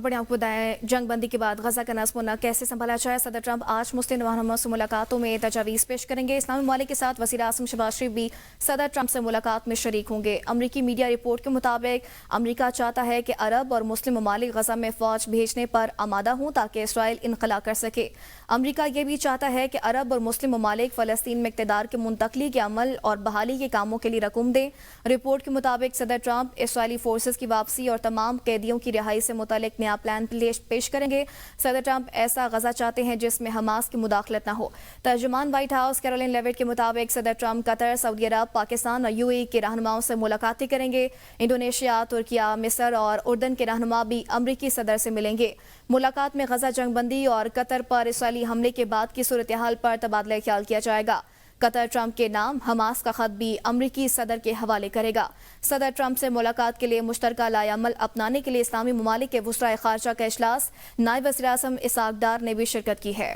बड़े आपको बताएं, जंग बंदी के बाद गजा का नस्ब न कैसे संभाला जाए। सदर ट्रंप आज मुस्लिम रहनुमाओं से मुलाकातों में तजावीज़ पेश करेंगे। इस्लामी ममालिक के साथ वज़ीर आज़म शहबाज शरीफ भी सदर ट्रंप से मुलाकात में शरीक होंगे। अमरीकी मीडिया रिपोर्ट के मुताबिक अमरीका चाहता है कि अरब और मुस्लिम ममालिक गजा में फ़ौज भेजने पर आमादा हों ताकि इसराइल इनखला कर सके। अमरीका ये भी चाहता है कि अरब और मुस्लिम ममालिक फ़लस्तीन में इक़्तिदार के मुंतकली के अमल और बहाली के कामों के लिए रकूम दें। रिपोर्ट के मुताबिक सदर ट्रंप इसराइली फोर्सेस की वापसी और तमाम कैदियों की रिहाई से मुतालिक नया प्लान पेश करेंगे। सदर ट्रंप ऐसा गजा चाहते हैं जिसमें हमास की मुदाखलत न हो। तर्जुमान व्हाइट हाउस कैरोलिन लेविट के मुताबिक सदर ट्रंप कतर, सऊदी अरब, पाकिस्तान और यूएई के रहनुमाओं से मुलाकातें करेंगे। इंडोनेशिया, तुर्किया, मिस्र और उर्दन के रहनुमा भी अमरीकी सदर से मिलेंगे। मुलाकात में गजा जंग बंदी और कतर पर इसराइली हमले के बाद की सूरत हाल पर तबादला ख्याल किया जाएगा। कतर ट्रंप के नाम हमास का खत भी अमरीकी सदर के हवाले करेगा। सदर ट्रंप से मुलाकात के लिए मुश्तरका लाएअमल अपनाने के लिए इस्लामी ममालिक के वज़राए ख़ारजा का इजलास नायब वज़ीर आज़म इसहाक डार ने भी शिरकत की है।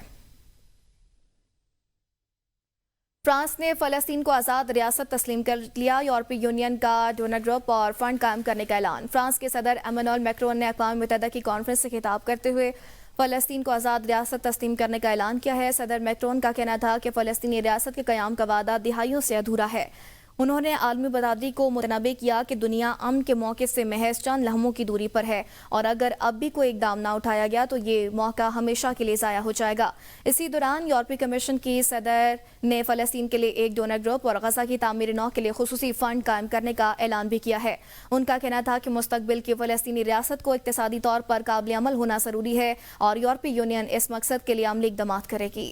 फ्रांस ने फ़लस्तीन को आज़ाद रियासत तस्लीम कर लिया। यूरोपीय यूनियन का डोनर ग्रुप और फंड कायम करने का ऐलान। फ्रांस के सदर एमेनुएल मैक्रोन ने अक़वाम मुत्तहिदा की कॉन्फ्रेंस से खिताब करते हुए फ़लस्तीन को आज़ाद रियासत तस्लीम करने का ऐलान किया है। सदर मैक्रोन का कहना था कि फ़लस्तीनी रियासत के क़याम का वादा दिहाइयों से अधूरा है। उन्होंने आलमी बरादरी को मुतनबे किया कि दुनिया अमन के मौके से महज चंद लम्हों की दूरी पर है और अगर अब भी कोई इक़दाम ना उठाया गया तो ये मौका हमेशा के लिए ज़ाया हो जाएगा। इसी दौरान यूरोपीय कमीशन की सदर ने फ़लस्तीन के लिए एक डोनर ग्रुप और गजा की तामीर नौ के लिए खुसूसी फ़ंड कायम करने का ऐलान भी किया है। उनका कहना था कि मुस्तकबिल की फ़लस्तीनी रियासत को इक़्तिसादी तौर पर काबिल अमल होना ज़रूरी है और यूरोपीय यूनियन इस मकसद के लिए अमली इक़दामात करेगी।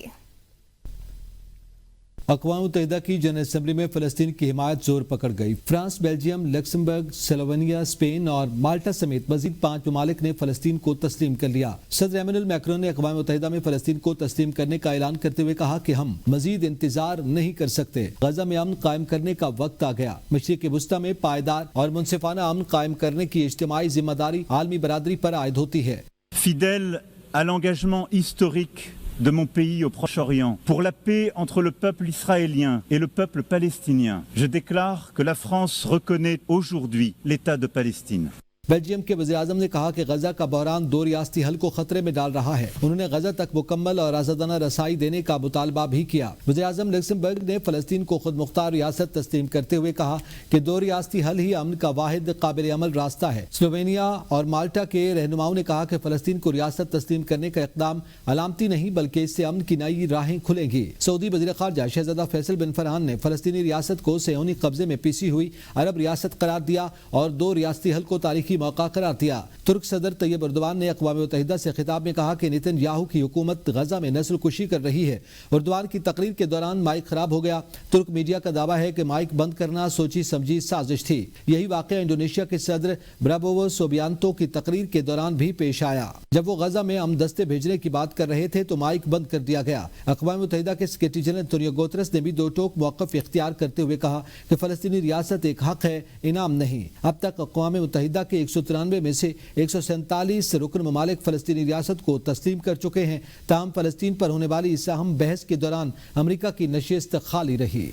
अक़वाम मुत्तहिदा की जनरल असम्बली में फ़लस्तीन की हिमायत जोर पकड़ गई। France, Belgium, Luxembourg, Slovenia, Spain और माल्टा समेत मजीद 5 ममालिक ने फ़लस्तीन को तस्लीम कर लिया। सदर एमेनुएल मैक्रोन ने अक़वाम मुत्तहिदा में फ़लस्तीन को तस्लीम करने का ऐलान करते हुए कहा कि हम मजीद इंतजार नहीं कर सकते। गजा में अमन कायम करने का वक्त आ गया। मशरिक़ वुस्ता में पायदार और मुनसिफाना अमन कायम करने की इज्तिमाई जिम्मेदारी आलमी बरादरी पर आयद होती है। Fidèle à l'engagement historique de mon pays au Proche-Orient, pour la paix entre le peuple israélien et le peuple palestinien, je déclare que la France reconnaît aujourd'hui l'État de Palestine. Belgium के वज़ीर आज़म ने कहा कि गजा का बहरान 2 रियासती हल को खतरे में डाल रहा है। उन्होंने गजा तक मुकम्मल और आज़ादाना रसाई देने का मुतालबा भी किया। वज़ीर आज़म लक्समबर्ग ने फ़लस्तीन को खुद मुख्तार रियासत तस्लीम करते हुए कहा कि 2 रियासती हल ही अमन का वाहिद काबिल अमल रास्ता है। स्लोवेनिया और माल्टा के रहनुमाओं ने कहा कि फ़लस्तीन को रियासत तस्लीम करने का इक़दाम अलामती नहीं बल्कि इससे अमन की नई राहें खुलेंगी। सऊदी वज़ीर ख़ारजा शहज़ादा फैसल बिन फरहान ने फ़लस्तीनी रियासत को सहूनी कब्जे में पिसी हुई अरब रियासत करार दिया और 2 रियासती हल को तारीखी मौका करार दिया। तुर्क सदर तैयब एर्दोगान ने अक़वाम मुत्तहिदा से खिताब में कहा कि नेतन्याहू की हुकूमत गजा में नस्ल कुशी कर रही है। एर्दोगान की तकरीर के दौरान माइक खराब हो गया। तुर्क मीडिया का दावा है कि माइक बंद करना सोची समझी साजिश थी। यही वाक़या इंडोनेशिया के सदर ब्राबोवो सोबियांतो की तकरीर के दौरान भी पेश आया। जब वो गजा में अमन दस्ते भेजने की बात कर रहे थे तो माइक बंद कर दिया गया। अक़वाम मुत्तहिदा के सेक्रेटरी जनरल एंटोनियो गुतेरेस ने भी दो टोक मौक़िफ़ इख्तियार करते हुए कहा कि फ़लस्तीनी रियासत एक हक है, इनाम नहीं। अब तक अक़वाम मुत्तहिदा के 193 में से 147 रुकन ममालिक फ़लस्तीनी रियासत को तस्लीम कर चुके हैं। ताहम फ़लस्तीन पर होने वाली इस अहम बहस के दौरान अमरीका की नशिस्त खाली रही।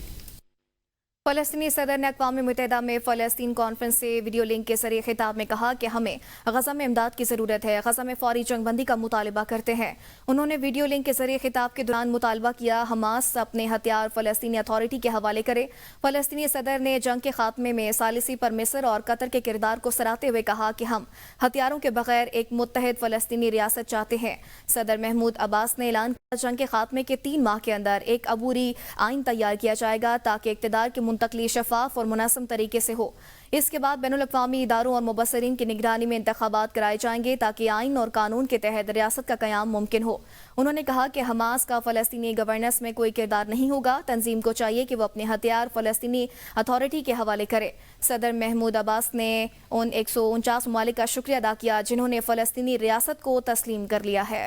फ़लस्तीनी सदर ने अक़वाम मुत्तहिदा में फ़लस्तीन कॉन्फ्रेंस से वीडियो लिंक के ज़रिए खिताब में कहा कि हमें गजा में इमदाद की ज़रूरत है। गजा में फ़ौरी जंग बंदी का मुतालबा करते हैं। उन्होंने वीडियो लिंक के ज़रिए खिताब के दौरान मुतालबा किया हमास अपने हथियार फ़लस्तीनी अथॉरिटी के हवाले करे। फ़लस्तीनी सदर ने जंग के खात्मे में सालिसी पर मिस्र और कतर के किरदार को सराहते हुए कहा कि हम हथियारों के बगैर एक मुत्तहिद फ़लस्तीनी रियासत चाहते हैं। सदर महमूद अब्बास ने ऐलान किया जंग के खात्मे के 3 माह के अंदर एक अबूरी आइन तैयार किया जाएगा ताकि इक़्तिदार की तकलीफ शफाफ और मुनासिब तरीके से हो। इसके बाद बैनुल अक़वामी इदारों और मुबस्सरीन की निगरानी में इंतखाबात कराए जाएंगे ताकि आइन और कानून के तहत रियासत का क़याम मुमकिन हो। उन्होंने कहा कि हमास का फ़लस्तीनी गवर्नेंस में कोई किरदार नहीं होगा। तंजीम को चाहिए कि वो अपने हथियार फ़लस्तीनी अथॉरिटी के हवाले करे। सदर महमूद अब्बास ने उन 149 ममालिक का शुक्रिया अदा किया जिन्होंने फ़लस्तीनी रियासत को तस्लीम कर लिया है।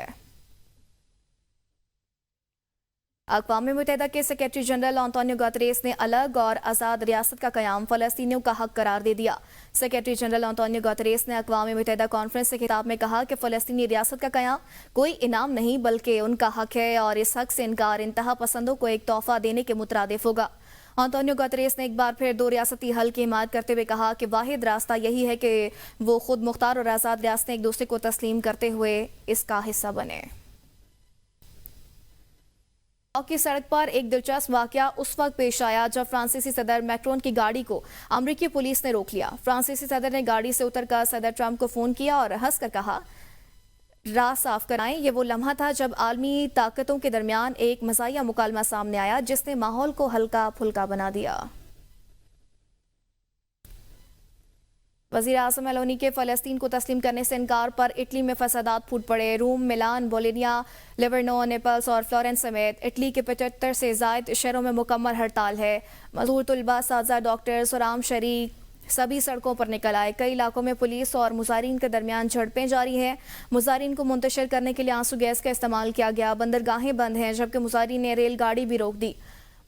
अक़वाम मुत्तहिदा के सेक्रेटरी जनरल एंटोनियो गुतेरेस ने अलग और आज़ाद रियासत का क़याम फ़लस्तीनियों का हक करार दे दिया। सेक्रेटरी जनरल एंटोनियो गुतेरेस ने अक़वाम मुत्तहिदा कॉन्फ्रेंस से खिताब में कहा कि फ़लस्तीनी रियासत का क़याम कोई इनाम नहीं बल्कि उनका हक है और इस हक से इनकार इंतहा पसंदों को एक तोहफ़ा देने के मुतरादिफ होगा। एंटोनियो गुतेरेस ने एक बार फिर दो रियासती हल की हिमायत करते हुए कहा कि वाहिद रास्ता यही है कि वो खुद मुख्तार और आज़ाद रियासतें एक दूसरे को तस्लीम करते हुए इसका हिस्सा बने। की सड़क पर एक दिलचस्प वाकया उस वक्त पेश आया जब फ्रांसीसी सदर मैक्रोन की गाड़ी को अमेरिकी पुलिस ने रोक लिया। फ्रांसीसी सदर ने गाड़ी से उतरकर सदर ट्रंप को फोन किया और हंसकर कहा, राह साफ कराएं। ये वो लम्हा था जब आलमी ताकतों के दरमियान एक मज़ाहिया मुकालमा सामने आया जिसने माहौल को हल्का फुल्का बना दिया। वज़ीर आज़म मेलोनी के फ़लस्तीन को तस्लीम करने से इनकार पर इटली में फसादात फूट पड़े। रोम, मिलान, बोलोनिया, लिवर्नो, नेपल्स और फ्लोरेंस समेत इटली के 75 से ज़ायद शहरों में मुकम्मल हड़ताल है। मज़दूर, तलबा, साजा, डॉक्टर्स और आम शहरी सभी सड़कों पर निकल आए। कई इलाकों में पुलिस और मुजारिन के दरमियान झड़पें जारी हैं। मुजारिन को मुंतशिर करने के लिए आंसू गैस का इस्तेमाल किया गया। बंदरगाहें बंद हैं जबकि मुजारिन ने रेलगाड़ी भी रोक दी।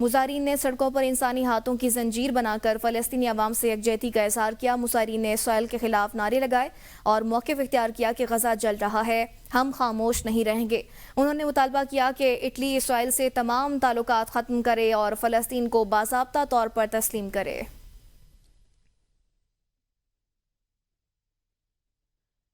मुजारिन ने सड़कों पर इंसानी हाथों की जंजीर बनाकर फ़लस्तीनी अवाम से यकजहती का इज़हार किया। मुजारिन ने इसराइल के खिलाफ नारे लगाए और मौक़िफ़ इख्तियार किया कि गज़ा जल रहा है, हम खामोश नहीं रहेंगे। उन्होंने मुतालबा किया कि इटली इसराइल से तमाम ताल्लुकात ख़त्म करे और फ़लस्तीन को बाज़ाब्ता तौर पर तस्लीम करे।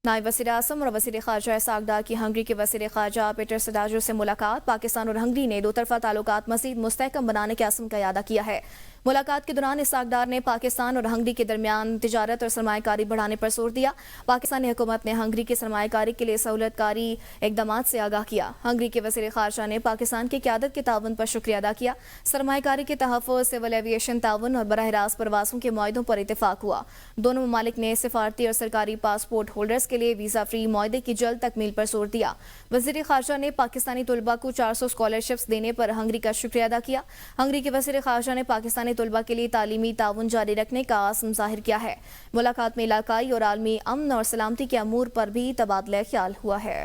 नायब वज़ीर आज़म और वज़ीर ख़ारजा सागदार की हंगरी के वज़ीर ख़ारजा पीटर सडाजो से मुलाकात। पाकिस्तान और हंगरी ने दो तरफ़ा ताल्लुकात मज़ीद मुस्तहकम बनाने के अज़्म का इरादा किया है। मुलाकात के दौरान सागदार ने पाकिस्तान और हंगरी के दरमियान तिजारत और सरमायाकारी बढ़ाने पर जोर दिया। पाकिस्तानी हुकूमत ने हंगरी की सरमायाकारी के लिए सहूलतकारी इक़दामात से आगाह किया। हंगरी के वज़ीर ख़ारजा ने पाकिस्तान की क़यादत के ताउन पर शुक्रिया अदा किया। सरमायाकारी के तहफ़्फ़ुज़, सिविल एविएशन ताउन और बराह रास्त परवाज़ों के मुआहदों पर इत्तेफाक हुआ। दोनों ममालिक ने सफारती और सरकारी पासपोर्ट होल्डर्स के लिए वीज़ा फ्री मुआहदे की जल्द तकमील पर जोर दिया। वज़ीर ख़ारजा ने पाकिस्तानी तलबा को 400 स्कॉलरशिप्स देने पर हंगरी का शुक्रिया अदा किया। हंगरी के वज़ीर ख़ारजा ने पाकिस्तानी तलबा के लिए तालीमी ताउन जारी रखने का आज़म ज़ाहिर किया है। मुलाकात में इलाकाई और आलमी अमन और सलामती के अमूर पर भी तबादला ख्याल हुआ है।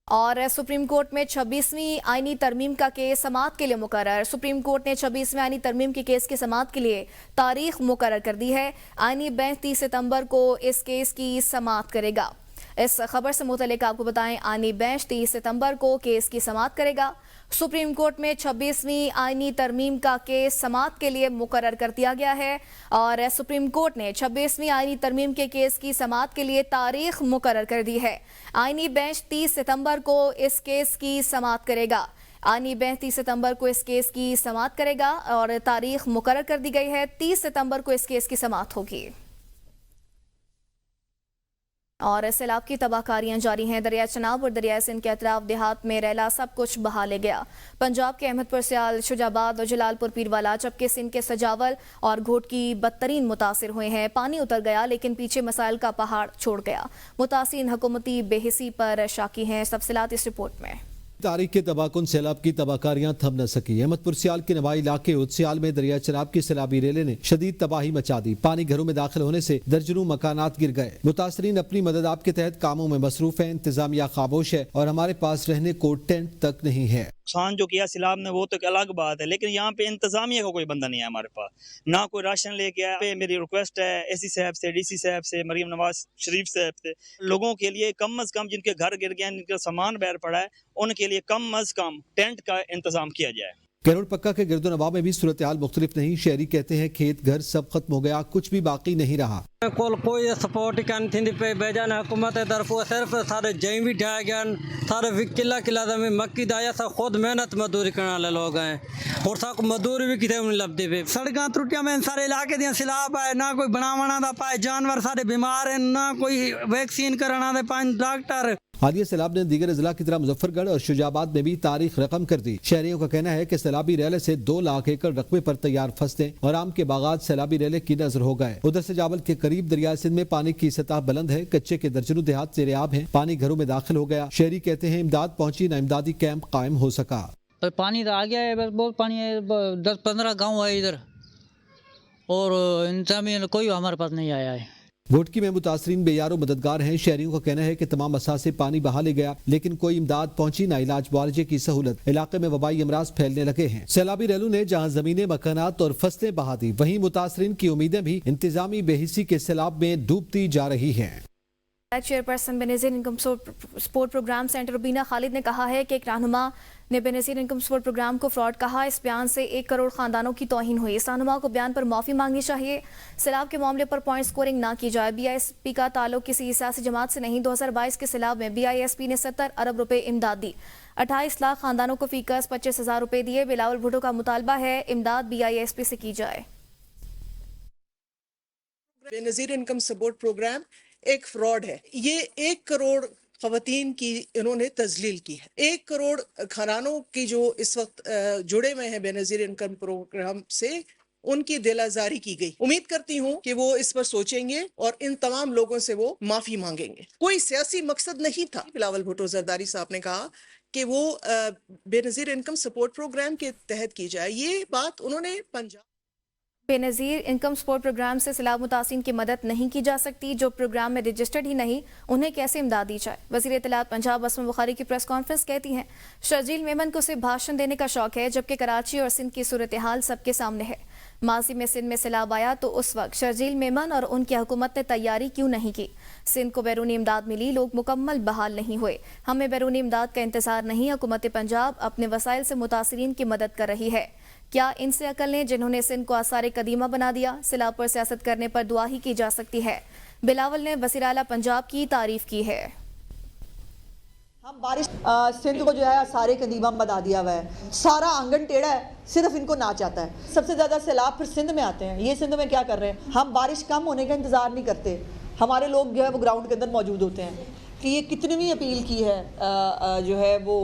और सुप्रीम कोर्ट में 26वीं आईनी तरमीम का केस समाअत के लिए मुकर्रर। सुप्रीम कोर्ट ने 26वीं आईनी तरमीम के केस की समाअत के लिए तारीख मुकर्रर कर दी है। आईनी बेंच 30 सितंबर को इस केस की समाअत करेगा। इस खबर से मुतल्लिक आपको बताएं, आईनी बेंच 30 सितंबर को केस की समाअत करेगा। सुप्रीम कोर्ट में 26वीं आईनी तरमीम का केस समाअत के लिए मुकर्रर कर दिया गया है और सुप्रीम कोर्ट ने 26वीं आईनी तरमीम के केस की समाअत के लिए तारीख मुकर्रर कर दी है। आईनी बेंच 30 सितंबर को इस केस की समाअत करेगा। आईनी बेंच 30 सितंबर को इस केस की समाअत करेगा और तारीख मुकर्रर कर दी गई है। 30 सितंबर को इस केस की समाअत होगी। और सैलाब की तबाहकारियां जारी हैं। दरिया चनाब और दरिया सिंध के अतराफ देहात में रैला सब कुछ बहा ले गया। पंजाब के अहमदपुर, सियाल, शुजाबाद और जलालपुर पीरवाला जबकि सिंध के सजावल और घोटकी बदतरीन मुतासिर हुए हैं। पानी उतर गया लेकिन पीछे मसाइल का पहाड़ छोड़ गया। मुतासिर हुकूमती बेहिसी पर शाकी हैं। तफसीलात इस रिपोर्ट में। तारीख के तबाहकुन सैलाब की तबाहकारियां थम न सकी। अहमदपुर सियाल के नवाई इलाके उदसियाल में दरिया चनाब की सैलाबी रेले ने शदीद तबाही मचा दी। पानी घरों में दाखिल होने से दर्जनों मकानात गिर गए। मुतासरीन अपनी मदद आप के तहत कामों में मसरूफ है। इंतजामिया खामोश है और हमारे पास रहने को टेंट तक नहीं है। नुकसान जो किया सैलाब ने वो तो एक अलग बात है, लेकिन यहाँ पे इंतजामिया का कोई बंदा नहीं है हमारे पास, ना कोई राशन लेके आया। मेरी रिक्वेस्ट है एसी साहब से, डीसी साहब से, मरीम नवाज शरीफ साहब से, लोगों के लिए कम अज कम जिनके घर गिर गए, जिनका सामान बहर पड़ा है, उनके लिए कम अज कम टेंट का इंतजाम किया जाए। कैरोल पक्का के गिरदो नवाब में भी सूरत हाल मुख्तलिफ नहीं। शहरी कहते हैं खेत घर सब खत्म हो गया, कुछ भी बाकी नहीं रहा। कोई सपोर्ट थी पे बेजान हुकूमत तरफों सिर्फ सारे जई भी ढाए गए, सारे किला किला मक्की दाया सब खुद मेहनत मजदूरी करने वाले लोग हैं और सब मजदूरी भी कितने नहीं लभदी पे। सड़क त्रुटियां में सारे इलाके दियां सैलाब है, ना कोई बनावना दा पाए, जानवर सारे बीमार हैं, ना कोई वैक्सीन कराना दे पाए डॉक्टर। हालिया सैलाब ने दीगर जिला की तरह मुजफ्फरगढ़ और शुजाबाद में भी तारीख रकम कर दी। शहरियों का कहना है कि सैलाबी रेले से 2 लाख एकड़ रकबे पर तैयार फसलें और आम के बागात सैलाबी रेले की नजर हो गए। उधर से जावल के करीब दरिया सिंध में पानी की सतह बुलंद है। कच्चे के दर्जनों देहात ज़ेर-ए-आब हैं। पानी घरों में दाखिल हो गया। शहरी कहते हैं इमदाद पहुंची न इमदादी कैंप कायम हो सका। पर पानी तो आ गया है, बस बहुत पानी है। 10-15 गाँव है इधर और इंतजामिया कोई हमारे पास नहीं आया है। घोटकी में मुतासरीन बेयारो मददगार हैं। शहरियों का कहना है कि तमाम असासे पानी बहा ले गया लेकिन कोई इमदाद पहुंची न इलाज मुआवजे की सहूलत। इलाके में वबाई अमराज फैलने लगे हैं। सैलाबी रेलू ने जहां जमीनें, मकानात और फसलें बहा दी, वहीं मुतासरीन की उम्मीदें भी इंतजामी बेहिसी के सैलाब में डूबती जा रही हैं। Chairperson Benazir income support programme senator Rubina Khalid نے کہا ہے کہ ایک رہنما نے بینظیر انکم سپورٹ پروگرام کو فراڈ کہا. اس بیان سے 1 کروڑ خاندانوں کی توہین ہوئی. اس رہنما کو بیان پر معافی مانگنی چاہیے. سیلاب کے معاملے پر پوائنٹ سکورنگ نہ کی جائے. بی آئی ایس پی کا تعلق کسی سیاسی جماعت سے نہیں. 2022 کے سیلاب میں بی آئی ایس پی نے 70 ارب روپے امداد دی. 28 لاکھ خاندانوں کو فی کس 25,000 روپے دیے. بلاول بھٹو کا مطالبہ ہے امداد بی آئی ایس پی سے کی جائے. بینظیر انکم سپورٹ پروگرام ایک فراڈ ہے. یہ 1 کروڑ خواتین کی انہوں نے تذلیل کی ہے. 1 کروڑ خاندانوں کی جو اس وقت جڑے ہوئے ہیں بینظیر انکم پروگرام سے ان کی دل آزاری کی گئی. امید کرتی ہوں کہ وہ اس پر سوچیں گے اور ان تمام لوگوں سے وہ معافی مانگیں گے. کوئی سیاسی مقصد نہیں تھا. بلاول بھٹو زرداری صاحب نے کہا کہ وہ بینظیر انکم سپورٹ پروگرام کے تحت کی جائے. یہ بات انہوں نے پنجاب بے نظیر انکم سپورٹ پروگرام سے سیلاب متاثرین کی مدد نہیں کی جا سکتی. جو پروگرام میں رجسٹرڈ ہی نہیں انہیں کیسے امداد دی جائے. وزیر اطلاعات پنجاب اسما بخاری کی پریس کانفرنس کہتی ہیں شرجیل میمن کو صرف بھاشن دینے کا شوق ہے جبکہ کراچی اور سندھ کی صورتحال سب کے سامنے ہے. ماضی میں سندھ میں سیلاب آیا تو اس وقت شرجیل میمن اور ان کی حکومت نے تیاری کیوں نہیں کی. سندھ کو بیرونی امداد ملی, لوگ مکمل بحال نہیں ہوئے. ہمیں بیرونی امداد کا انتظار نہیں. حکومت پنجاب اپنے وسائل سے متاثرین کی مدد کر رہی ہے. کیا ان سے عقل نے جنہوں نے سندھ کو آثار قدیمہ بنا دیا. سیلاب پر سیاست کرنے پر دعا ہی کی جا سکتی ہے. بلاول نے وزیر اعلیٰ پنجاب کی تعریف کی ہے. ہم بارش سندھ کو جو ہے آثار قدیمہ بنا دیا ہوا ہے. سارا آنگن ٹیڑھا ہے, صرف ان کو ناچ آتا ہے. سب سے زیادہ سیلاب پھر سندھ میں آتے ہیں. یہ سندھ میں کیا کر رہے ہیں, ہم بارش کم ہونے کا انتظار نہیں کرتے. ہمارے لوگ جو ہے وہ گراؤنڈ کے اندر موجود ہوتے ہیں کہ یہ کتنی اپیل کی ہے جو ہے وہ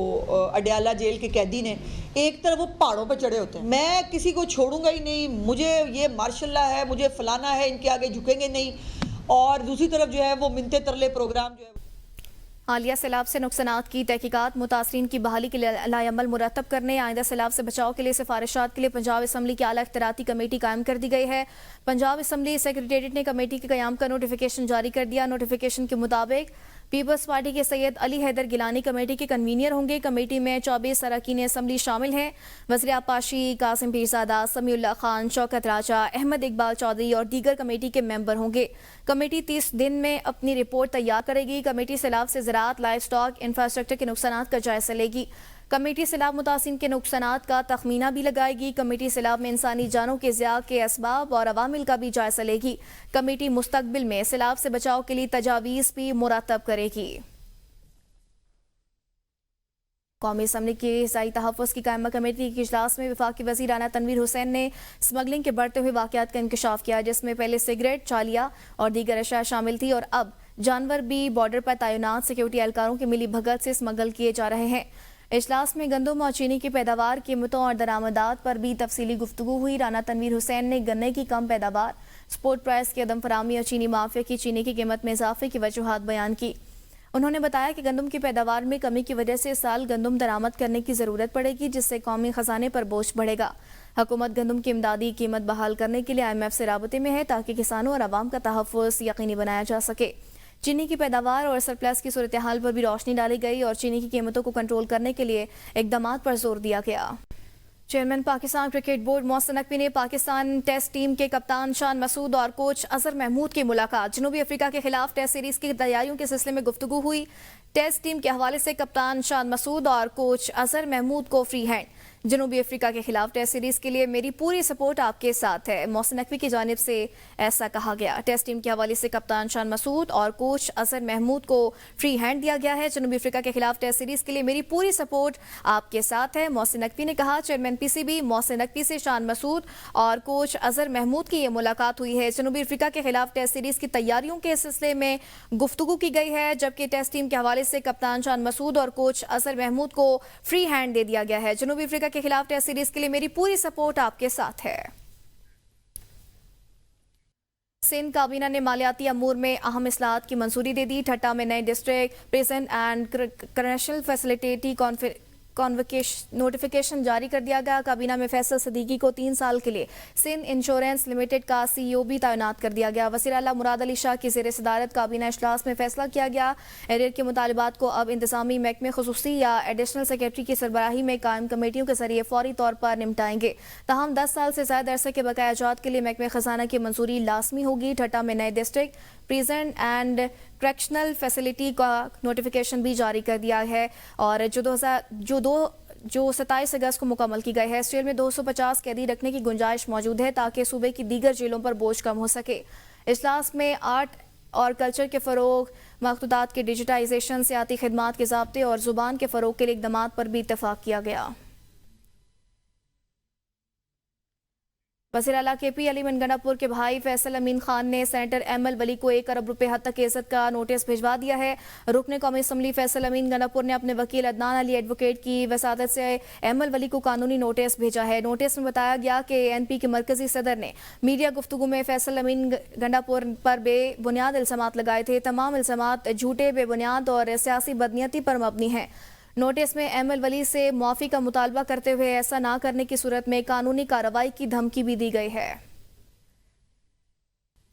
اڈیالہ جیل کے قیدی نے. ایک طرف وہ پہاڑوں پہ چڑھے ہوتے ہیں. میں کسی کو چھوڑوں گا ہی نہیں. مجھے یہ ماشاء اللہ ہے, مجھے فلانا ہے, ان کے آگے جھکیں گے نہیں. اور دوسری طرف جو ہے وہ منتے ترلے پروگرام جو ہے حالیہ سیلاب سے نقصانات کی تحقیقات, متاثرین کی بحالی کے لیے لائحہ عمل مرتب کرنے, آئندہ سیلاب سے بچاؤ کے لیے سفارشات کے لیے پنجاب اسمبلی کی اعلیٰ اختیاراتی کمیٹی قائم کر دی گئی ہے. پنجاب اسمبلی سیکریٹریٹ نے کمیٹی کے قیام کا نوٹیفیکیشن جاری کر دیا. نوٹیفیکیشن کے مطابق پیپلز پارٹی کے سید علی حیدر گیلانی کمیٹی کے کنوینئر ہوں گے. کمیٹی میں 24 اراکین اسمبلی شامل ہیں. وزیر آبپاشی قاسم پیرزادہ, سمیع اللہ خان, شوکت راجہ, احمد اقبال چودھری اور دیگر کمیٹی کے ممبر ہوں گے. کمیٹی 30 دن میں اپنی رپورٹ تیار کرے گی. کمیٹی سیلاب سے زراعت, لائف سٹاک, انفراسٹرکچر کے نقصانات کا جائزہ لے گی. کمیٹی سیلاب متاثرین کے نقصانات کا تخمینہ بھی لگائے گی. کمیٹی سیلاب میں انسانی جانوں کے ضیاع کے اسباب اور عوامل کا بھی جائزہ لے گی. کمیٹی مستقبل میں سیلاب سے بچاؤ کے لیے تجاویز بھی مرتب کرے گی. قومی اسمبلی کی غذائی تحفظ کی قائمہ کمیٹی کے اجلاس میں وفاقی وزیر رانا تنویر حسین نے اسمگلنگ کے بڑھتے ہوئے واقعات کا انکشاف کیا, جس میں پہلے سگریٹ, چالیاں اور دیگر اشیاء شامل تھی اور اب جانور بھی بارڈر پر تعینات سیکیورٹی اہلکاروں کی ملی بھگت سے اسمگل کیے جا رہے ہیں. اجلاس میں گندم اور چینی کی پیداوار, قیمتوں اور درآمدات پر بھی تفصیلی گفتگو ہوئی. رانا تنویر حسین نے گنے کی کم پیداوار, سپورٹ پرائس کی عدم فراہمی اور چینی مافیا کی چینی کی قیمت میں اضافے کی وجوہات بیان کی. انہوں نے بتایا کہ گندم کی پیداوار میں کمی کی وجہ سے اس سال گندم درآمد کرنے کی ضرورت پڑے گی, جس سے قومی خزانے پر بوجھ بڑھے گا. حکومت گندم کی امدادی قیمت بحال کرنے کے لیے IMF سے رابطے میں ہے تاکہ کسانوں اور عوام کا تحفظ یقینی بنایا جا سکے. چینی کی پیداوار اور سرپلس کی صورتحال پر بھی روشنی ڈالی گئی اور چینی کی قیمتوں کو کنٹرول کرنے کے لیے اقدامات پر زور دیا گیا. Chairman Pakistan cricket board Mohsin Naqvi نے پاکستان ٹیسٹ ٹیم کے کپتان شان مسعود اور کوچ اظہر محمود کی ملاقات. جنوبی افریقہ کے خلاف ٹیسٹ سیریز کی تیاریوں کے سلسلے میں گفتگو ہوئی. ٹیسٹ ٹیم کے حوالے سے کپتان شان مسعود اور کوچ اظہر محمود کو فری ہینڈ. جنوبی افریقہ کے خلاف ٹیسٹ سیریز کے لیے میری پوری سپورٹ آپ کے ساتھ ہے, محسن نقوی کی جانب سے ایسا کہا گیا. ٹیسٹ ٹیم کے حوالے سے کپتان شان مسعود اور کوچ اظہر محمود کو فری ہینڈ دیا گیا ہے. جنوبی افریقہ کے خلاف ٹیسٹ سیریز کے لیے میری پوری سپورٹ آپ کے ساتھ ہے, محسن نقوی نے کہا. چیئرمین PCB محسن نقوی سے شان مسعود اور کوچ اظہر محمود کی یہ ملاقات ہوئی ہے. جنوبی افریقہ کے خلاف ٹیسٹ سیریز کی تیاریوں کے سلسلے میں گفتگو کی گئی ہے, جبکہ ٹیسٹ ٹیم کے حوالے سے کپتان شان مسعود اور کوچ اظہر محمود کو فری ہینڈ دے دیا گیا ہے. جنوبی افریقہ کے خلاف ٹیسٹ سیریز کے لیے میری پوری سپورٹ آپ کے ساتھ ہے. سندھ کابینہ نے مالیاتی امور میں اہم اصلاحات کی منظوری دے دی. ٹھٹا میں نئے district prison and correctional facility notification جاری کر دیا گیا. کابینہ میں فیصل صدیقی کو 3 سال کے لیے سندھ انشورنس لمیٹڈ کا CEO بھی تعینات کر دیا گیا. وزیر اعلیٰ مراد علی شاہ کی زیر صدارت کابینہ اجلاس میں فیصلہ کیا گیا. ایریر کے مطالبات کو اب انتظامی محکمے خصوصی یا ایڈیشنل سیکریٹری کی سربراہی میں قائم کمیٹیوں کے ذریعے فوری طور پر نمٹائیں گے. تاہم 10 سال سے زائد عرصے کے بقایا جات کے لیے محکمہ خزانہ کی منظوری لازمی ہوگی. ٹھٹا میں نئے district prison and correctional facility का नोटिफिकेशन भी जारी कर दिया है और जो 27 अगस्त को मुकम्मल की गई है। इस जेल में 250 कैदी रखने की गुंजाइश मौजूद है ताकि सूबे की दीगर जेलों पर बोझ कम हो सके। इजलास में आर्ट और कल्चर के फ़रोग, मखतूतात के डिजिटाइजेशन, सियाती खिदमात के ज़ाब्ते और ज़ुबान के फ़रोग के लिए इक़दामात पर भी इत्तफ़ाक़ किया गया। वज़ीर आला KP अलीमन गंडापुर के भाई फैसल अमीन खान ने सेनेटर ML वली को 1 अरब रुपए हद तक की इज़्ज़त का नोटिस भिजवा दिया है। रुकन कौमी असम्बली फैसल अमीन गंडापुर ने अपने वकील अदनान अली एडवोकेट की वसादत से ML वली को कानूनी नोटिस भेजा है। नोटिस में बताया गया कि ANP के मरकजी सदर ने मीडिया गुफ्तगू में फैसल अमीन गंडापुर पर बेबुनियाद इल्ज़ामात लगाए थे। तमाम इल्ज़ामात झूठे, बेबुनियाद और सियासी बदनीयती पर मबनी हैं। नोटिस में ML वली से मुआफ़ी का मुतालबा करते हुए ऐसा ना करने की सूरत में कानूनी कार्रवाई की धमकी भी दी गई है।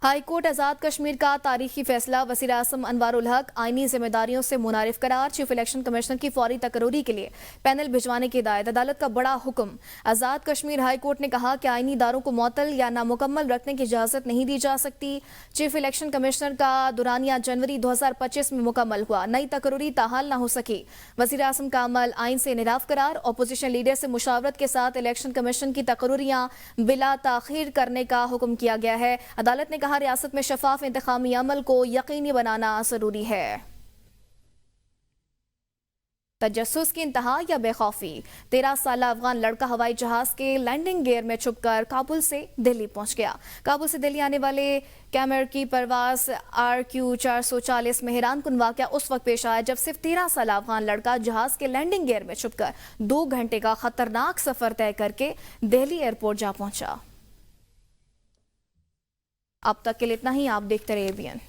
हाई कोर्ट आज़ाद कश्मीर का तारीखी फैसला, वज़ीर आज़म अनवारुल हक आईनी जिम्मेदारियों से मुनारिफ करार, चीफ इलेक्शन कमिश्नर की फौरी तकरूरी के लिए पैनल भिजवाने की हिदायत, अदालत का बड़ा हुक्म। आज़ाद कश्मीर हाई कोर्ट ने कहा कि आईनी इदारों को मुअत्तल या नामुकम्मल रखने की इजाज़त नहीं दी जा सकती। चीफ इलेक्शन कमिश्नर का दुरानिया जनवरी 2025 में मुकम्मल हुआ, नई तकरूरी ताहाल ना हो सकी। वज़ीर आज़म का अमल आइन से इनहराफ करार, अपोजिशन लीडर से मुशावरत के साथ इलेक्शन कमीशन की तकरूरियाँ बिला ताख़ीर करने का हुक्म किया गया है। अदालत ने कहा रियासत में शफाफ इंतखामी अमल को यकीनी बनाना जरूरी है। तजस्सुस की इंतहा या बेखौफी, 13 साल अफगान लड़का हवाई जहाज के लैंडिंग गियर में छुपकर काबुल से दिल्ली पहुंच गया। काबुल से दिल्ली आने वाले कैमर की परवाज RQ440 में हैरान कुन वाक़या उस वक्त पेश आया जब सिर्फ 13 साल अफगान लड़का जहाज के लैंडिंग गियर में छुपकर 2 घंटे का खतरनाक सफर तय करके दिल्ली एयरपोर्ट जा पहुंचा। अब तक के लिए इतना ही। आप देखते रहिए ABN।